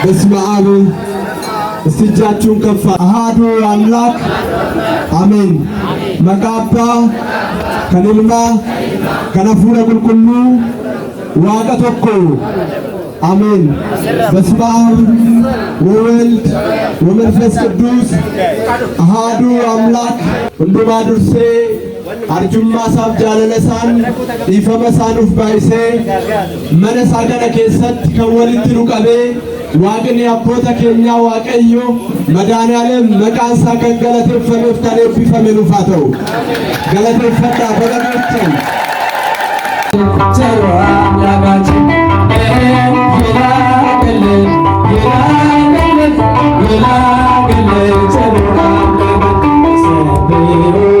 በስመ አብ እስትጃችሁን ከፍ አሃዱ አምላክ አሜን። መቃባ ከልልማ ከነፉረ ቁልቁሉ ዋቀ ቶኮ አሜን። በስመ አብ ወወልድ ወመንፈስ ቅዱስ አሃዱ አምላክ ሁንዱማ ዱርሴ አርጁማ ሳፍ ጃለለሳን ኢፈመሳኑፍ ባይሴ መነሳ ገነ ኬሰት ከወልት ኑቀቤ ዋቅኒ አቦተ ኬኛ ዋቀዮ መድኃኔዓለም መቃንሳ ከገለቴፈሜፍ ከሌቢፈሜ ኑፋተው ገለቴፈታ በገኖችን ቸሮ አምላካችን ይላክልን ይላክልን ይላክልን ቸሮ አምላካችን ሰብሮ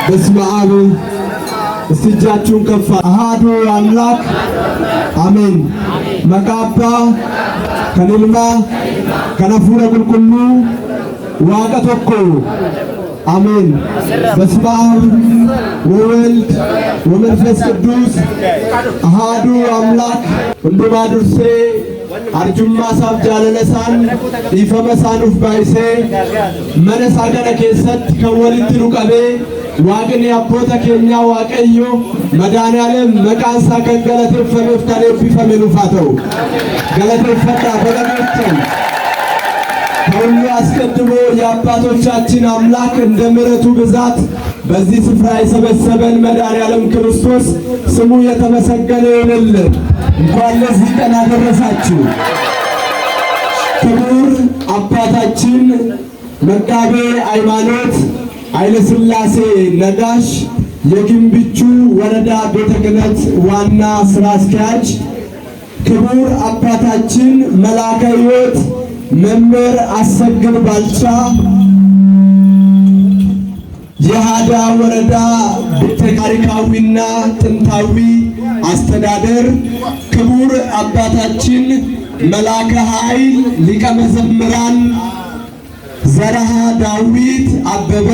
በስመ አብ እስቲ እጃችሁን ከፍ አሐዱ አምላክ አሜን። መቃባ ከንልማ ከነፉረ ቁልቁሉ ዋቀ ቶኮ አሜን። በስመ አብ ወወልድ ወመንፈስ ቅዱስ አሐዱ አምላክ ሁንዱማ ዱርሴ አርጁማ ሳፍ ጃለለሳን ኢፈመሳኑፍ ባይሴ መነሳ ገነ ኬሰት ከወልት ኑቀቤ ዋቅኔ አቦተ ኬኛ ዋቀዮ መድኃኔዓለም መቃንሳ ከገለቴፈሜፍ ከሌቢፈሜ ኑፋተው ገለቴፈታ በለመተን ከሁሉ አስቀድሞ የአባቶቻችን አምላክ እንደ ምሕረቱ ብዛት በዚህ ስፍራ የሰበሰበን መድኃኔዓለም ክርስቶስ ስሙ የተመሰገነ ይሁንልን። እንኳን ለዚህ ቀን አደረሳችሁ። ክቡር አባታችን መጋቤ ሃይማኖት ኃይለ ሥላሴ ነጋሽ የግንብቹ ወረዳ ቤተ ክህነት ዋና ሥራ አስኪያጅ፣ ክቡር አባታችን መልአከ ሕይወት መምህር አሰግድ ባልቻ የሃዳ ወረዳ ታሪካዊና ጥንታዊ አስተዳደር ክቡር አባታችን መላከ ኃይል ሊቀ መዘምራን ዘርሃ ዳዊት አበበ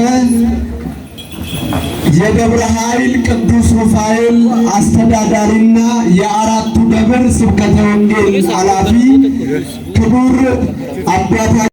የደብረ ኃይል ቅዱስ ሩፋኤል አስተዳዳሪና የአራቱ ደብር ስብከተ ወንጌል ኃላፊ ክቡር አባታችን